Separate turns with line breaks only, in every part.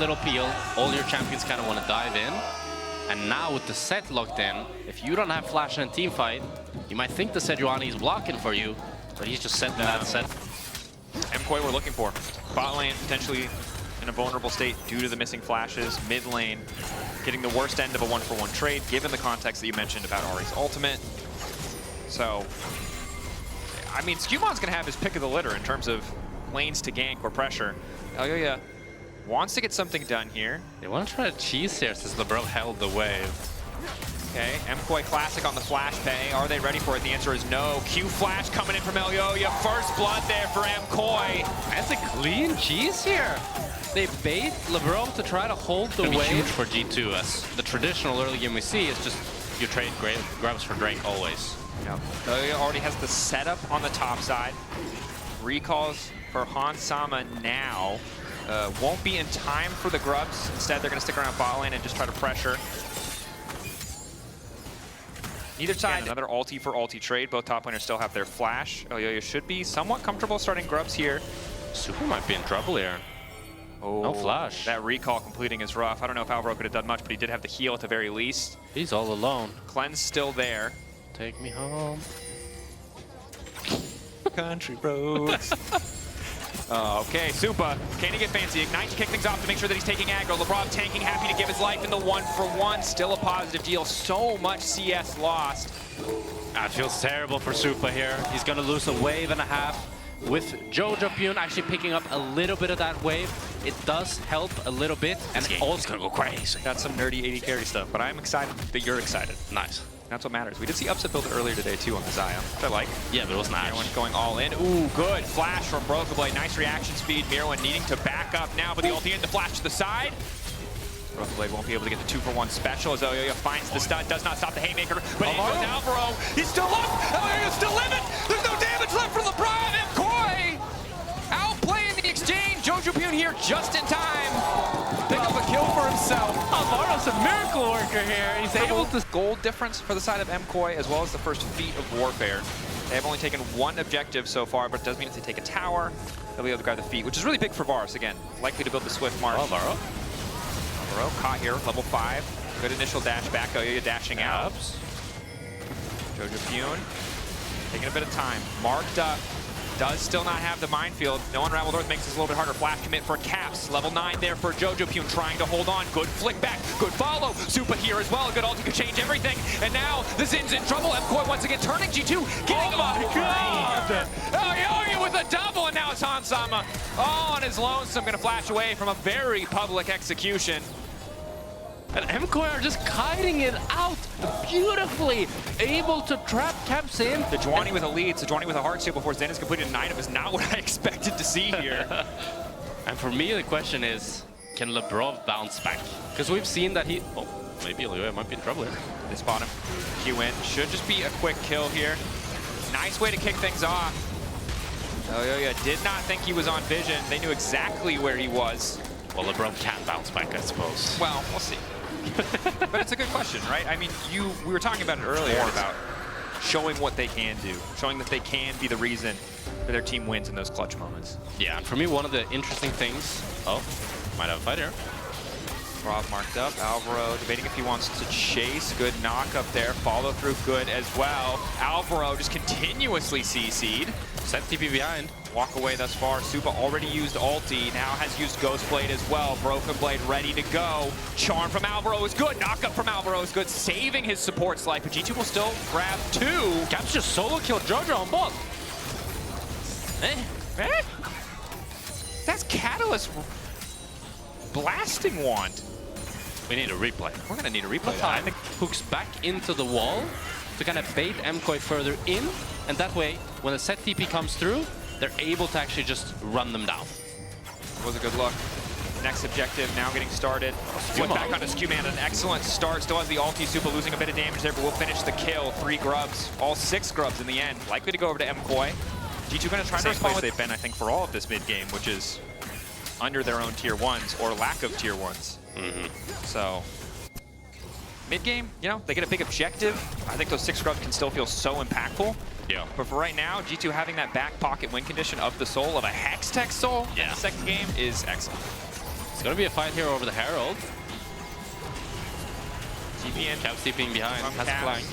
little peel. All your champions kind of want to dive in. And now with the set locked in, if you don't have flash in a team fight, you might think the Sejuani is blocking for you, but he's just setting that set.
Mcoy we're looking for. Bot lane potentially in a vulnerable state due to the missing flashes. Mid lane getting the worst end of a 1-for-1 trade, given the context that you mentioned about Ahri's ultimate. So, I mean, Scumon's going to have his pick of the litter in terms of lanes to gank or pressure. Elyoya wants to get something done here.
They want to try to cheese here since LeBron held the wave.
Okay, Mcoy classic on the flash pay. Are they ready for it? The answer is no. Q flash coming in from Elyoya. First blood there for Mcoy.
That's a clean cheese here. They bait LeBron to try to hold the wave. Huge for G2, as the traditional early game we see is just you trade grubs for Drake always.
Yep. Elyoya already has the setup on the top side. Recalls for Han Sama now. Won't be in time for the grubs. Instead, they're going to stick around bot lane and just try to pressure. Neither side. Again, another ulti for ulti trade. Both top laners still have their flash. Elyoya should be somewhat comfortable starting grubs here.
Super might be in trouble here.
Oh,
no flash.
That recall completing is rough. I don't know if Alvaro could have done much, but he did have the heal at the very least.
He's all alone.
Cleanse still there.
Take me home.
Country roads. Okay, Supa, can he get fancy? Ignite to kick things off to make sure that he's taking aggro. LeBron tanking, happy to give his life in the 1-for-1. Still a positive deal. So much CS lost.
That feels terrible for Supa here. He's going to lose a wave and a half. With Jojo Pyun actually picking up a little bit of that wave, it does help a little bit, and also going to go crazy.
That's some nerdy 80 carry stuff, but I'm excited that you're excited.
Nice.
That's what matters. We did see upset build earlier today too on the Xayah, which I like.
Yeah, but it was nice.
Everyone going all in. Ooh, good flash from Brokenblade. Nice reaction speed. Mirwan needing to back up now, but the ulti in the flash to the side. Brokenblade won't be able to get the 2-for-1 special as Elyoya finds the stun. Does not stop the haymaker, but in goes Alvaro. He's still up. Elyoya's still living. There's no damage left for LeBron. Mcoy outplaying the exchange. Jojo Pyun here just in time. Pick up a kill for himself.
Alvaro's a miracle worker here. He's able to...
Gold difference for the side of Mcoy, as well as the first feat of warfare. They have only taken one objective so far, but it does mean if they take a tower, they'll be able to grab the feat, which is really big for Varus. Again, likely to build the Swift March.
Alvaro
caught here, level 5. Good initial dash back. Elyoya dashing out. Jojo Pyun taking a bit of time. Marked up. Does still not have the minefield. No Unraveled Earth makes this a little bit harder. Flash commit for Caps. Level 9 there for Jojo Pyun trying to hold on. Good flick back. Good follow. Supa here as well. Good ulti could change everything. And now the Zin's in trouble. Mcoy once again turning G2. Getting him up. God! Elyoya with a double, and now it's Han Sama. All on his lonesome. Going to flash away from a very public execution.
And Mcoy are just kiting it out beautifully, able to trap Caps in.
Sejuani with a lead, Sejuani with a heart steal before Zen has completed an item is not what I expected to see here.
And for me, the question is, can LeBron bounce back? Because we've seen that he... Oh, maybe Elyoya might be in trouble here.
This bottom Q in. Should just be a quick kill here. Nice way to kick things off. Elyoya did not think he was on vision. They knew exactly where he was.
Well, LeBron can bounce back, I suppose.
Well, we'll see. But it's a good question, right? I mean, we were talking about it earlier about showing what they can do, showing that they can be the reason that their team wins in those clutch moments.
Yeah, and for me, one of the interesting things... Oh, might have a fight here.
Rob marked up. Alvaro debating if he wants to chase. Good knock up there. Follow through good as well. Alvaro just continuously CC'd.
Set TP behind.
Walk away thus far. Supa already used ulti. Now has used Ghost Blade as well. Broken Blade ready to go. Charm from Alvaro is good. Knock up from Alvaro is good. Saving his support's life. But G2 will still grab 2.
Caps just solo killed Jojo on bot.
That's Catalyst blasting wand.
We need a replay.
We're going to need a replay.
Time hooks back into the wall to kind of bait Mcoy further in, and that way, when the set TP comes through, they're able to actually just run them down.
Was a good look. Next objective now getting started. Went back onto Scuman, an excellent start. Still has the ulti. Supa losing a bit of damage there, but we'll finish the kill. 3 grubs, all 6 grubs in the end. Likely to go over to Mcoy. G2 going to try to respond. They've been, I think, for all of this mid game, which is under their own tier 1s or lack of tier 1s. So mid-game, you know, they get a big objective. I think those 6 grubs can still feel so impactful.
Yeah.
But for right now, G2 having that back pocket win condition of the soul, of a hextech soul in the second game is excellent.
gonna be a fight here over the Herald.
TP in.
Caps TPing behind, has a
Caps.
flank.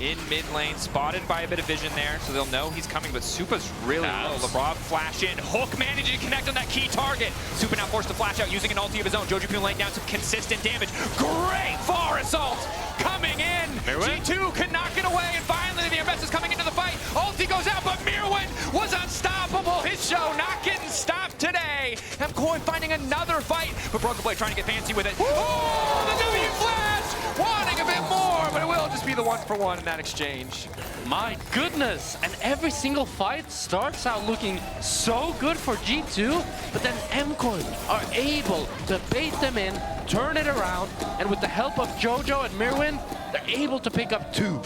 In mid lane, spotted by a bit of vision there, so they'll know he's coming, but Supa's really low. LeBron flash in, Hook managing to connect on that key target. Supa now forced to flash out using an ulti of his own. Jojo Pune laying down some consistent damage. Great far assault coming in.
Mirwin?
G2 could knock it away, and finally the MS is coming into the fight. Ulti goes out, but Mirwin was unstoppable. His show not getting stopped today. Mcoy finding another fight, but Broken Blade trying to get fancy with it. Oh, the W flash! Wanting a bit more, but it will just be the 1-for-1 in that exchange.
My goodness, and every single fight starts out looking so good for G2, but then Mcoy are able to bait them in, turn it around, and with the help of Jojo and Mirwin, they're able to pick up 2.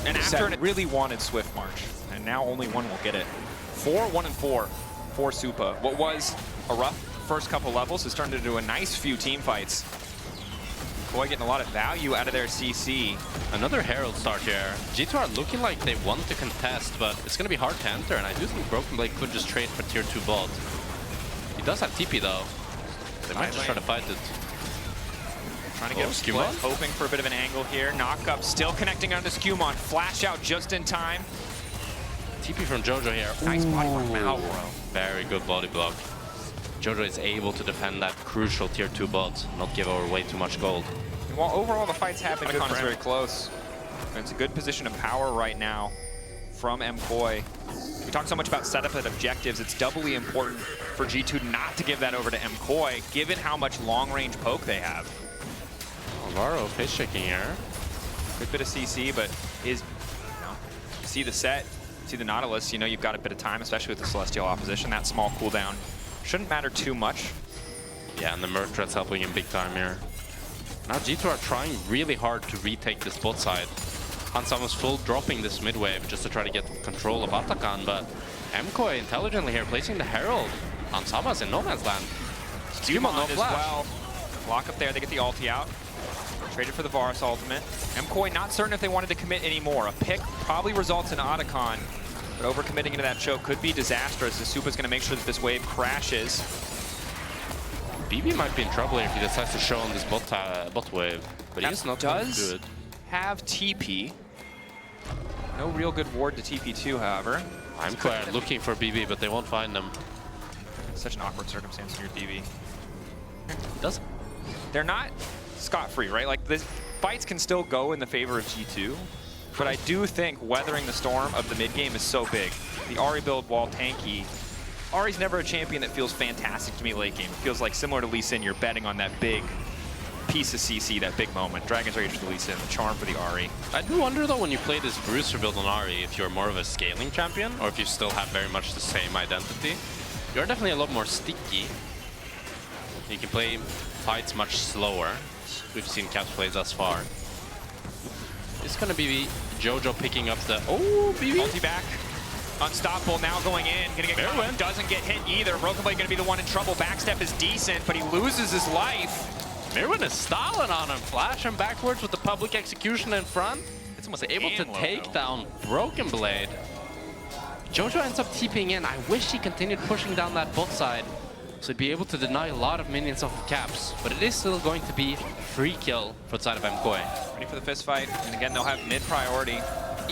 And after it really wanted Swift March, and now only one will get it. 4-1-4 for Supa. What was a rough first couple levels has turned into a nice few team fights. Boy, getting a lot of value out of their CC.
Another Herald start here. G2 are looking like they want to contest, but it's going to be hard to enter, and I do think Broken Blade could just trade for tier 2 bot. He does have TP though. They might just try to fight it.
Trying to get him split, hoping for a bit of an angle here. Knock up, still connecting onto Skewmon. Flash out just in time.
TP from Jojo here.
Nice body block, Malbro.
Very good body block. Jojo is able to defend that crucial tier 2 bot, not give over way too much gold.
And while overall the fight's happening, Icon is very close. And it's a good position of power right now from Mcoy. We talk so much about setup and objectives. It's doubly important for G2 not to give that over to Mcoy, given how much long-range poke they have.
Alvaro face checking here.
Good bit of CC, but is, see the set, see the Nautilus, you know you've got a bit of time, especially with the Celestial opposition. That small cooldown shouldn't matter too much.
Yeah, and the Merc Threat's helping him big time here. Now G2 are trying really hard to retake this bot side. Hansamu's full dropping this mid wave just to try to get control of Atakan, but Mcoy intelligently here placing the Herald. Hansama's in no man's land.
Skewmon no flash. Well. Lock up there, they get the ulti out. Traded for the Varus ultimate. Mcoy not certain if they wanted to commit anymore. A pick probably results in Atakan, but overcommitting into that choke could be disastrous as Supa's going to make sure that this wave crashes.
BB might be in trouble here if he decides to show on this bot wave, but he's not good.
Have TP. No real good ward to TP2, however.
Mcoy looking for BB, but they won't find them.
Such an awkward circumstance in your DB.
He doesn't.
They're not scot-free, right? Like, the fights can still go in the favor of G2, but I do think weathering the storm of the mid-game is so big. The Ahri build, while tanky, Ahri's never a champion that feels fantastic to me late game. It feels like similar to Lee Sin, you're betting on that big piece of CC, that big moment. Dragon's Rage for the Lee Sin, the charm for the Ahri.
I do wonder though when you play this Bruiser build on Ahri if you're more of a scaling champion or if you still have very much the same identity. You're definitely a lot more sticky. You can play fights much slower. We've seen Caps play thus far. It's gonna be Jojo picking up the BB.
Ulti back. Unstoppable now going in. Gonna get caught. Doesn't get hit either. Broken Blade gonna be the one in trouble. Backstep is decent, but he loses his life.
Mirwin is stalling on him. Flash him backwards with the public execution in front. It's almost able to take down Broken Blade. Jojo ends up TPing in. I wish he continued pushing down that bot side, so he'd be able to deny a lot of minions off of Caps. But it is still going to be free kill for the side of Mcoy.
Ready for the fist fight. And again, they'll have mid priority.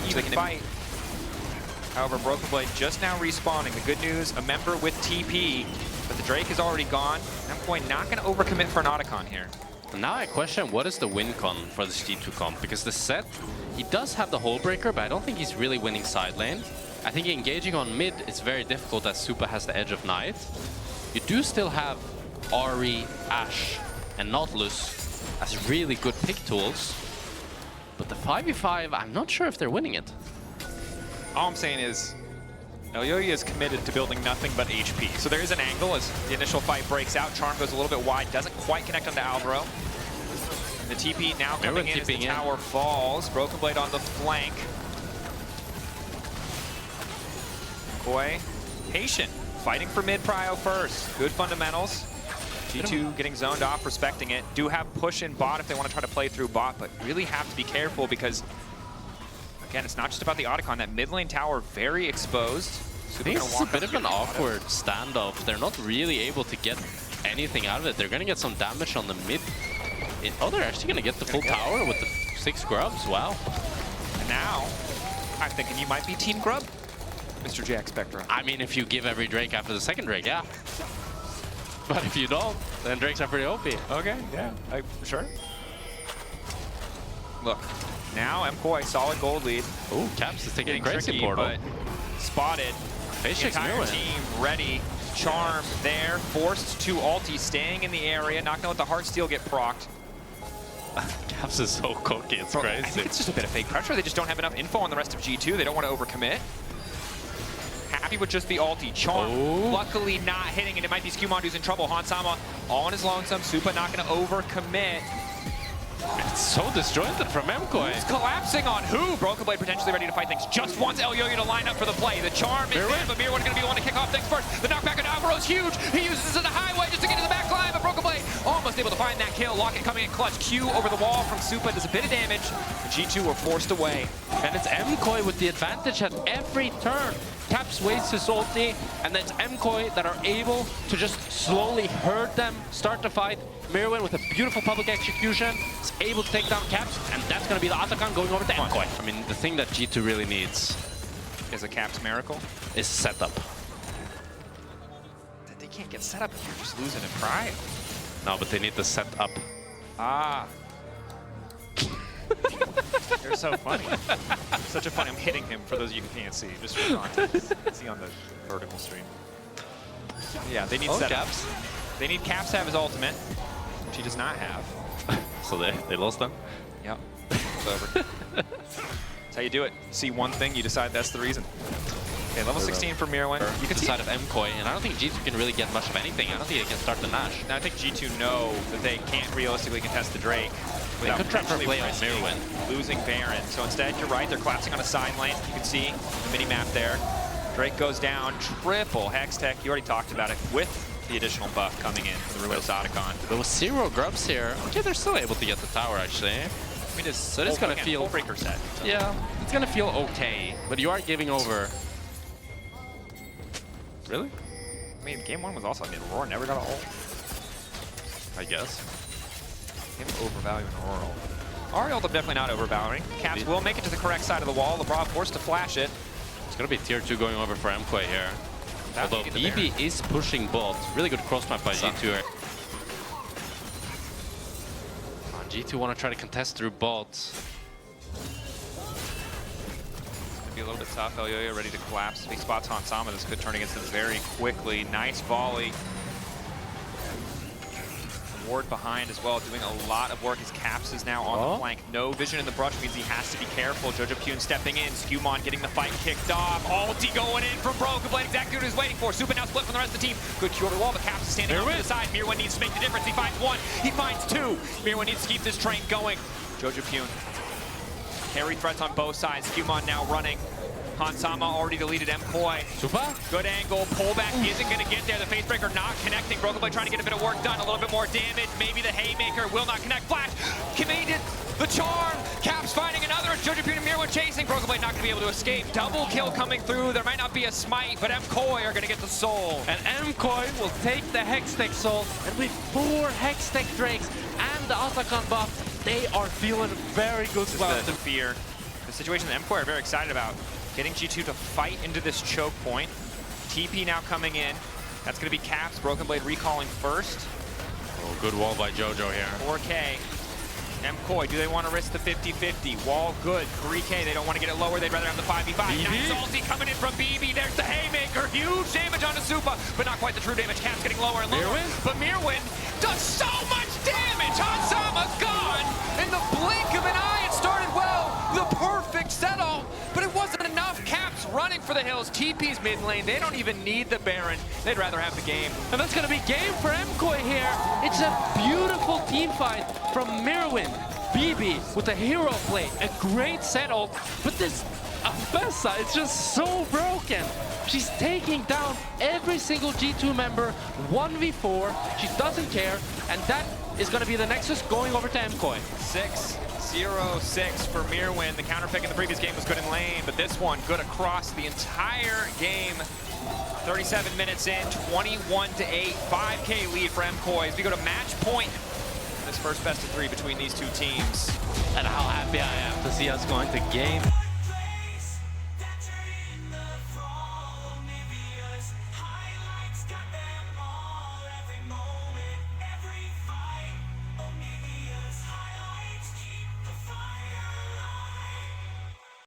Even fight. However, Broken Blade just now respawning. The good news, a member with TP, but the Drake is already gone. Mcoy not going to overcommit for an Otacon here.
Now I question what is the win con for this G2 comp, because the set, he does have the Hole Breaker, but I don't think he's really winning side lane. I think engaging on mid is very difficult as Supa has the Edge of Night. You do still have Ahri, Ashe, and Nautilus as really good pick tools, but the 5v5, I'm not sure if they're winning it.
All I'm saying is, Elyoya is committed to building nothing but HP. So there is an angle as the initial fight breaks out. Charm goes a little bit wide, doesn't quite connect onto Alvaro. And the TP now coming in as the tower falls. Broken Blade on the flank. Mcoy, patient, fighting for mid prio first. Good fundamentals. G2 getting zoned off, respecting it. Do have push in bot if they want to try to play through bot, but really have to be careful because again, it's not just about the Otacon. That mid lane tower very exposed.
I think it's a bit of an awkward standoff. They're not really able to get anything out of it. They're going to get some damage on the mid. Oh, they're actually going to get the full tower with the 6 grubs. Wow.
And now, I'm thinking you might be Team Grub, Mr. Jack Spectra.
I mean, if you give every Drake after the second Drake, yeah. But if you don't, then Drakes are pretty OP.
Okay, yeah, sure. Look, now Mcoy, solid gold lead.
Ooh, Caps is taking a crazy
tricky,
portal.
But spotted. The entire team ready. Charm there, forced to ulti, staying in the area, not gonna let the Heartsteel get procced.
Caps is so cocky, it's crazy.
I think it's just a bit of fake pressure. They just don't have enough info on the rest of G2. They don't want to overcommit. Happy with just the ulti. Charm, luckily not hitting, and it might be Skewmon who's in trouble. Hansama all on his lonesome. Supa not going to overcommit.
It's so disjointed from Mcoy.
He's collapsing on who? Broken Blade potentially ready to fight things. Just wants Elyoyo to line up for the play. The charm is there, but Mirwin going to be the one to kick off things first. The knockback on Alvaro's huge. He uses it as a highway just to get to the back line, but Broken Blade almost able to find that kill. Locket coming in clutch. Q over the wall from Supa does a bit of damage. The G2 were forced away.
And it's Mcoy with the advantage at every turn. Caps wastes his ulti, and then it's Mcoy that are able to just slowly herd them, start the fight. Mirwin with a beautiful public execution is able to take down Caps, and that's going to be the Atakan going over to Mcoy. I mean, the thing that G2 really needs
is a Caps miracle.
Is setup.
They can't get set up if you're just losing in Pride.
No, but they need the setup.
Ah. You're so funny. Such a funny. I'm hitting him for those of you who can't see, just for context. See on the vertical stream. Yeah, they need setup.
Caps.
They need Caps to have his ultimate, which he does not have.
So they lost them?
Yep. It's over. That's how you do it. See one thing, you decide that's the reason. Okay, level 16 for Mirwin.
You can decide of Mcoy, and I don't think G2 can really get much of anything. I don't think they can start the Nash.
Now, I think G2 know that they can't realistically contest the Drake.
They could try for play on Mirwin.
Losing Baron. So instead, you're right, they're collapsing on a side lane. You can see the mini-map there. Drake goes down, triple hextech. You already talked about it with the additional buff coming in for the Ruinous Otacon.
There was 0 grubs here. Okay, they're still able to get the tower, actually.
I mean,
so it's going to feel...
breaker set. So.
Yeah, it's going to feel okay, but you are giving over... Really?
I mean, game 1 was also, I mean, Aurora never got an ult.
I guess.
Him overvaluing Aurora. Ariel definitely not overvaluing. Caps will make it to the correct side of the wall. LeBron forced to flash it.
It's going to be tier 2 going over for Mcoy here. Although BB is pushing bot. Really good cross map by G2. G2 want to try to contest through bot.
Be a little bit tough. Elyoyo ready to collapse. If he spots Hansama, this could turn against him very quickly. Nice volley. Ward behind as well, doing a lot of work. His Caps is now on the flank. No vision in the brush means he has to be careful. Jojo Pune stepping in. Skewmon getting the fight kicked off. Ulti going in from Broken Blade. Exactly what he was waiting for. Supa now split from the rest of the team. Good Q over the wall, but Caps is standing on the side. Mirwin needs to make the difference. He finds 1. He finds 2. Mirwin needs to keep this train going. Jojo Pune. Carry threats on both sides. Skewmon now running. Hansama already deleted Mcoy.
Supa.
Good angle. Pullback isn't going to get there. The Facebreaker not connecting. Broken Blade trying to get a bit of work done. A little bit more damage. Maybe the Haymaker will not connect. Flash. Committed. The charm. Caps finding another. Jojo Pune and Mirwin chasing. Broken Blade not going to be able to escape. Double kill coming through. There might not be a smite, but Mcoy are going to get the soul.
And Mcoy will take the Hextech soul. And with 4 Hextech Drakes and the Atakan buff, they are feeling very good about
the fear. The situation that Mcoy are very excited about. Getting G2 to fight into this choke point. TP now coming in. That's going to be Caps. Broken Blade recalling first.
Oh, good wall by Jojo here.
4K. Mcoy, do they want to risk the 50-50? Wall good. 3K, they don't want to get it lower. They'd rather have the 5v5. Nice ulti coming in from BB. There's the Haymaker. Huge damage onto Supa, but not quite the true damage. Caps getting lower and lower. But Mirwin does so much damage. Hansama gone in the blink of an eye. It started well. The perfect setup, but it wasn't enough. Caps running for the hills. TP's mid lane. They don't even need the Baron. They'd rather have the game.
And that's going to be game for Mcoy here. It's a beautiful team fight from Mirwin. BB with a hero play. A great settle. But this Afessa is just so broken. She's taking down every single G2 member 1v4. She doesn't care. And that is going to be the Nexus going over to Mcoy.
6-0-6 for Mirwin. The counter pick in the previous game was good in lane, but this one good across the entire game. 37 minutes in, 21-8, 5K lead for Mcoy as we go to match point. This first best of 3 between these two teams.
And how happy I am to see us going to game